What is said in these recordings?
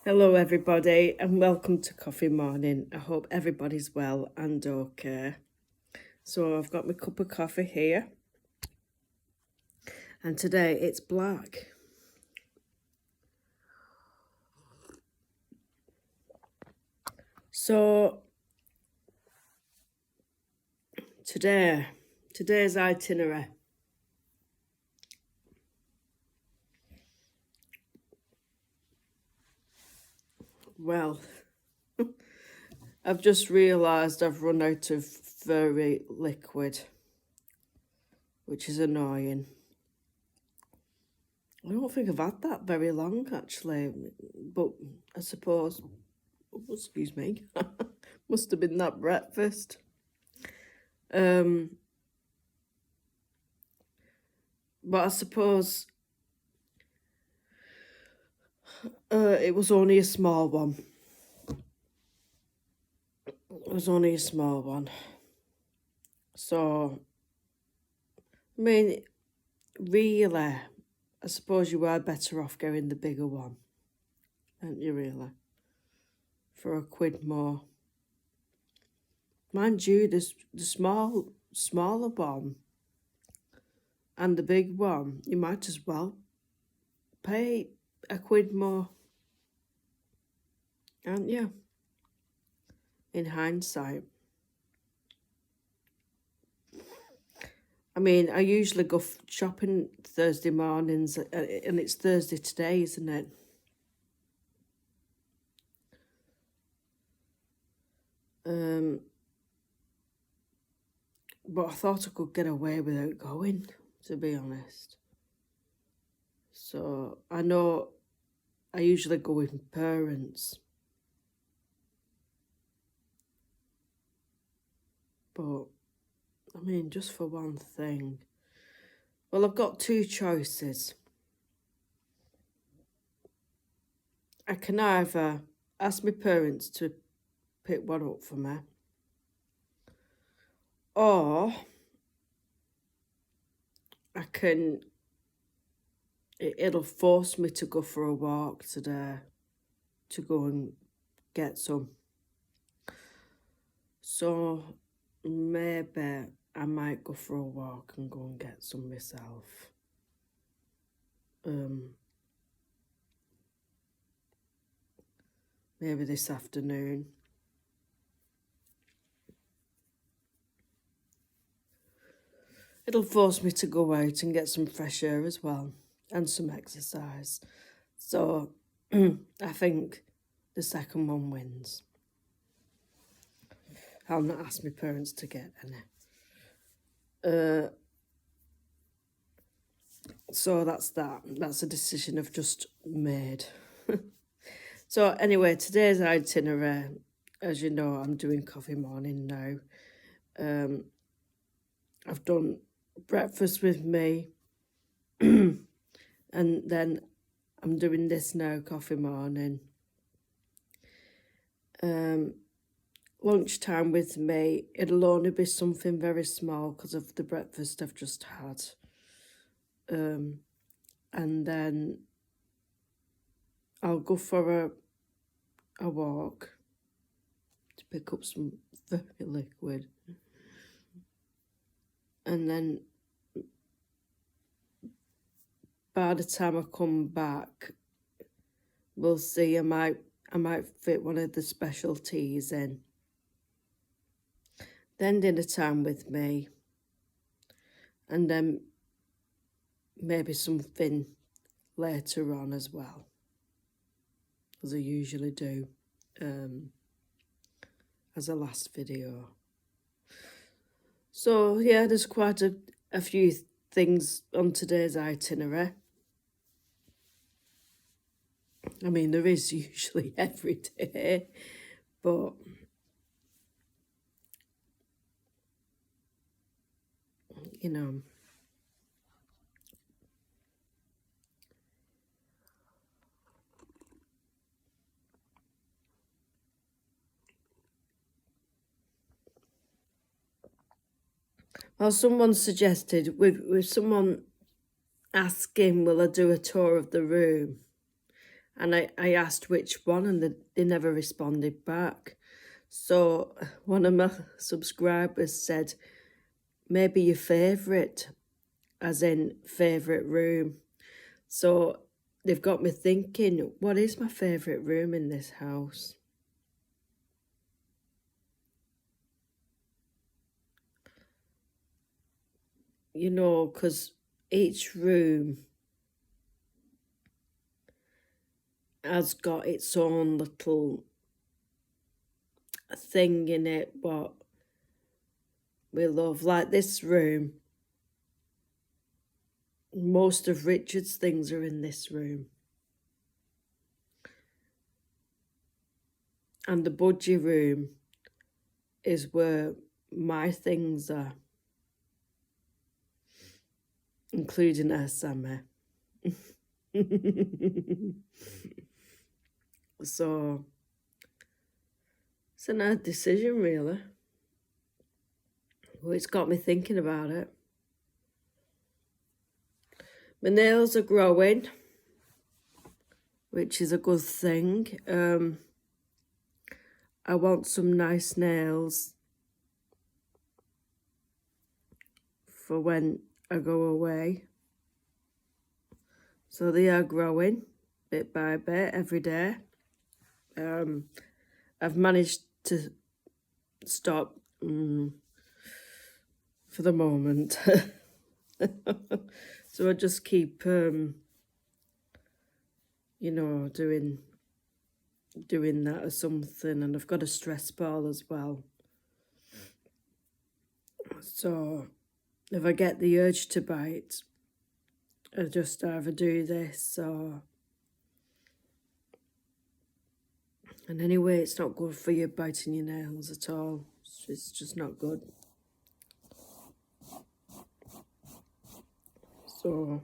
Hello, everybody, and welcome to Coffee Morning. I hope everybody's well and okay. So, I've got my cup of coffee here, and today it's black. So, today's itinerary. Well, I've just realised I've run out of furry liquid, which is annoying. I don't think I've had that very long, actually, but I suppose, excuse me, must have been that breakfast. But I suppose it was only a small one. It was only a small one. So, I mean, really, I suppose you were better off going the bigger one, aren't you, really? For £1 more. Mind you, the smaller one and the big one, you might as well pay £1 more, aren't you? In hindsight. I mean, I usually go shopping Thursday mornings, and it's Thursday today, isn't it? But I thought I could get away without going, to be honest. So I know I usually go with parents. But, I mean, just for one thing. Well, I've got two choices. I can either ask my parents to pick one up for me, or I can, it'll force me to go for a walk today to go and get some. So maybe I might go for a walk and go and get some myself. Maybe this afternoon. It'll force me to go out and get some fresh air as well, and some exercise. So I think the second one wins. I'll not ask my parents to get any. So that's that. That's a decision I've just made. So anyway, today's itinerary, as you know, I'm doing coffee morning now. I've done breakfast with me, and then I'm doing this now, coffee morning. Lunchtime with me, it'll only be something very small because of the breakfast I've just had. And then I'll go for a walk to pick up some very liquid. And then by the time I come back, we'll see, I might fit one of the specialties in. Then dinner time with me, and then maybe something later on as well, as I usually do, as a last video. So yeah, there's quite a few things on today's itinerary. I mean, there is usually every day, but you know. Well, someone suggested, with someone asking, will I do a tour of the room? And I asked which one, and they never responded back. So one of my subscribers said, maybe your favourite, as in favourite room. So they've got me thinking, what is my favourite room in this house? You know, because each room has got its own little thing in it, what we love. Like this room, most of Richard's things are in this room. And the budgie room is where my things are, including our Sammy. So it's an hard decision, really. Well, it's got me thinking about it. My nails are growing, which is a good thing. I want some nice nails for when I go away. So they are growing bit by bit every day. I've managed to stop for the moment. So I just keep, you know, doing that or something. And I've got a stress ball as well. So if I get the urge to bite, I just either do this or... And anyway, it's not good for you biting your nails at all. It's just not good. So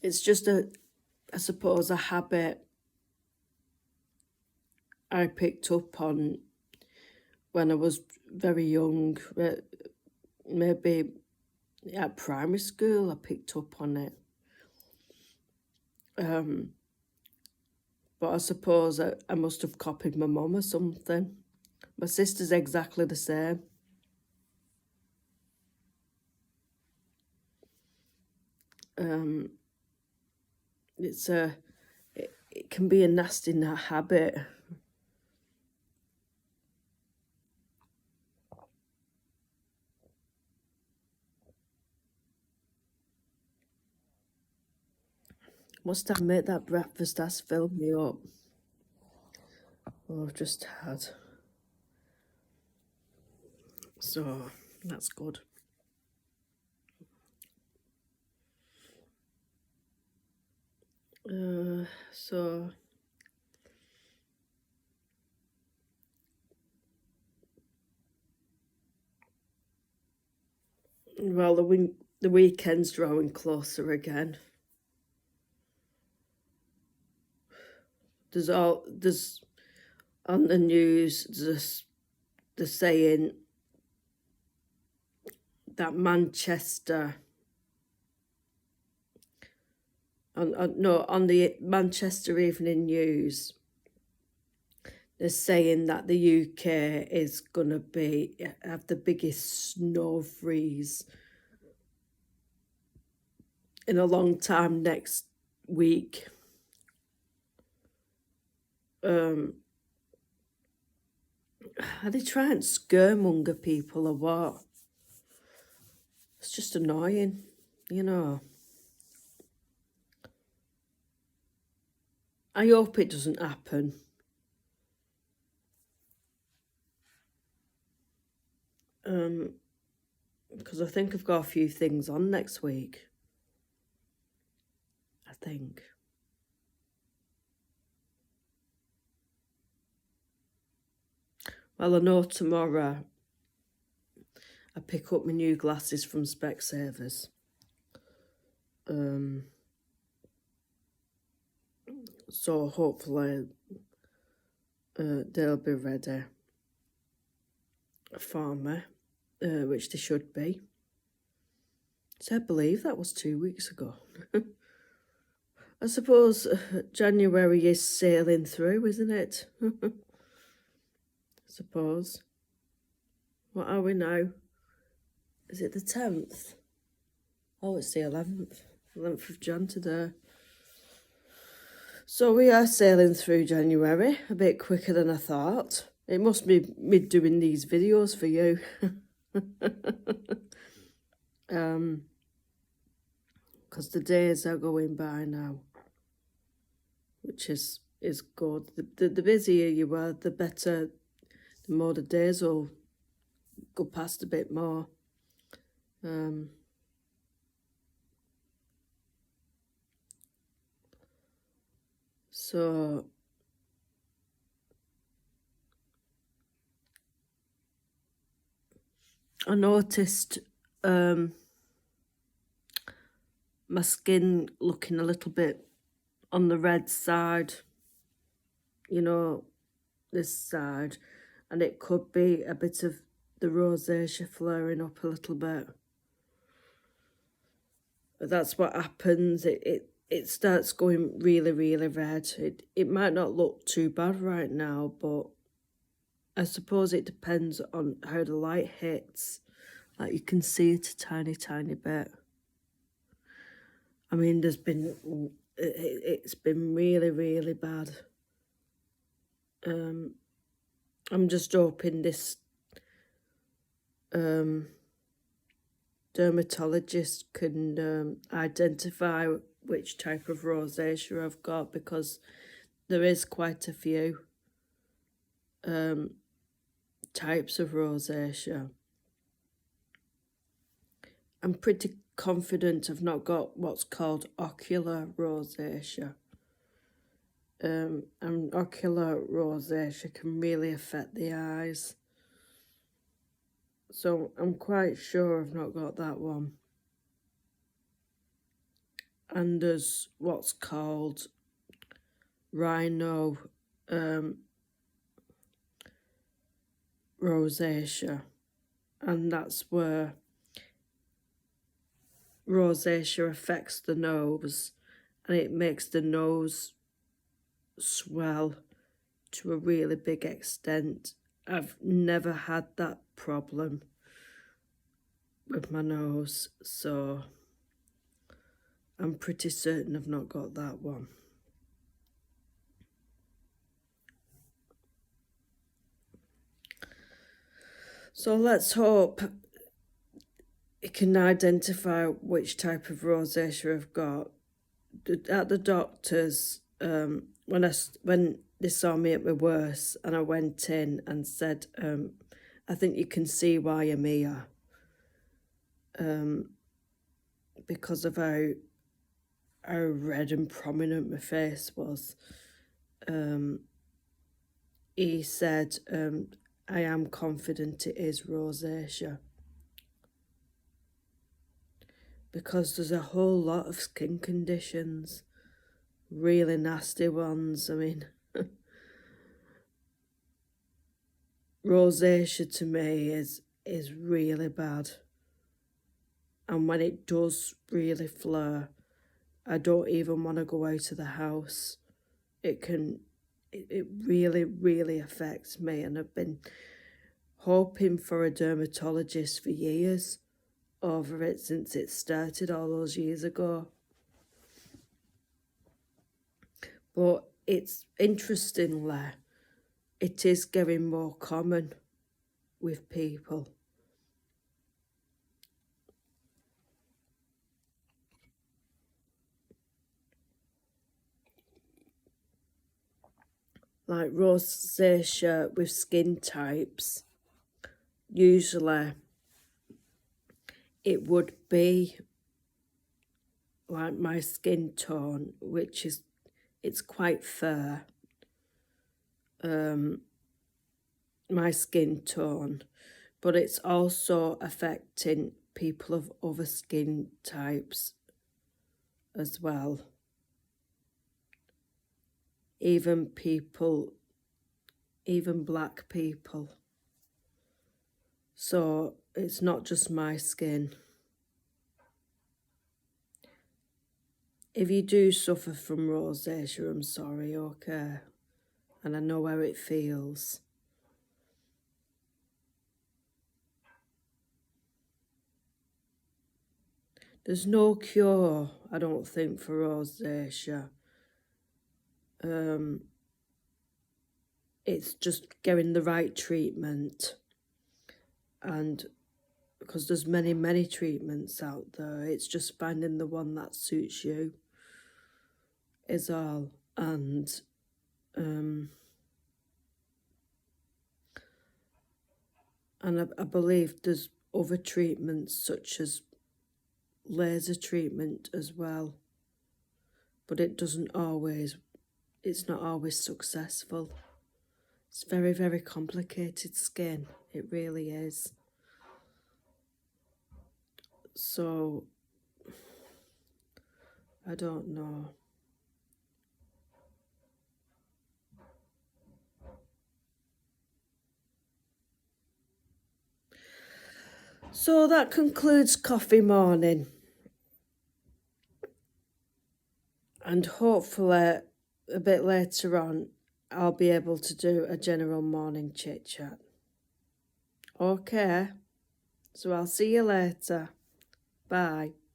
it's just I suppose, a habit I picked up on when I was very young. Maybe at primary school I picked up on it. But I suppose I must have copied my mum or something. My sister's exactly the same. It can be a nasty habit. Must admit that breakfast has filled me up. Well, I've just had. So that's good. So well, the weekend's drawing closer again. There's on the news they're saying that Manchester, on the Manchester Evening News, they're saying that the UK is going to have the biggest snow freeze in a long time next week. Are they trying to scaremonger people or what? It's just annoying, you know. I hope it doesn't happen. Because I think I've got a few things on next week. I think. Well, I know tomorrow I pick up my new glasses from Specsavers. So hopefully they'll be ready for me, which they should be. So I believe that was 2 weeks ago. I suppose January is sailing through, isn't it? I suppose. What are we now? Is it the 10th? Oh, it's the 11th. 11th of Jan today. So we are sailing through January a bit quicker than I thought. It must be me doing these videos for you. Because the days are going by now, which is good. The busier you are, the better, the more the days will go past a bit more. So I noticed my skin looking a little bit on the red side, you know, this side, and it could be a bit of the rosacea flaring up a little bit. But that's what happens. It starts going really, really red. It might not look too bad right now, but I suppose it depends on how the light hits. Like you can see it a tiny, tiny bit. I mean, it's been really, really bad. I'm just hoping this dermatologist can identify which type of rosacea I've got, because there is quite a few types of rosacea. I'm pretty confident I've not got what's called ocular rosacea. And ocular rosacea can really affect the eyes. So I'm quite sure I've not got that one. And there's what's called rhino rosacea, and that's where rosacea affects the nose and it makes the nose swell to a really big extent. I've never had that problem with my nose, so I'm pretty certain I've not got that one. So let's hope it can identify which type of rosacea I've got. At the doctor's, when they saw me at my worst, and I went in and said, I think you can see why I'm here, because of how red and prominent my face was. He said, I am confident it is rosacea, because there's a whole lot of skin conditions, really nasty ones. I mean, rosacea to me is really bad, and when it does really flare, I don't even want to go out of the house. It really, really affects me, and I've been hoping for a dermatologist for years over it since it started all those years ago. But it's interestingly, it is getting more common with people. Like rosacea with skin types, usually it would be like my skin tone, which is, it's quite fair, my skin tone, but it's also affecting people of other skin types as well. Even black people. So it's not just my skin. if you do suffer from rosacea, I'm sorry, okay? And I know how it feels. There's no cure, I don't think, for rosacea. It's just getting the right treatment. And because there's many treatments out there, it's just finding the one that suits you is all. And I believe there's other treatments such as laser treatment as well, but it's not always successful. It's very complicated skin, it really is. So I don't know. So that concludes coffee morning. And hopefully a bit later on I'll be able to do a general morning chit chat. Okay, so I'll see you later. Bye.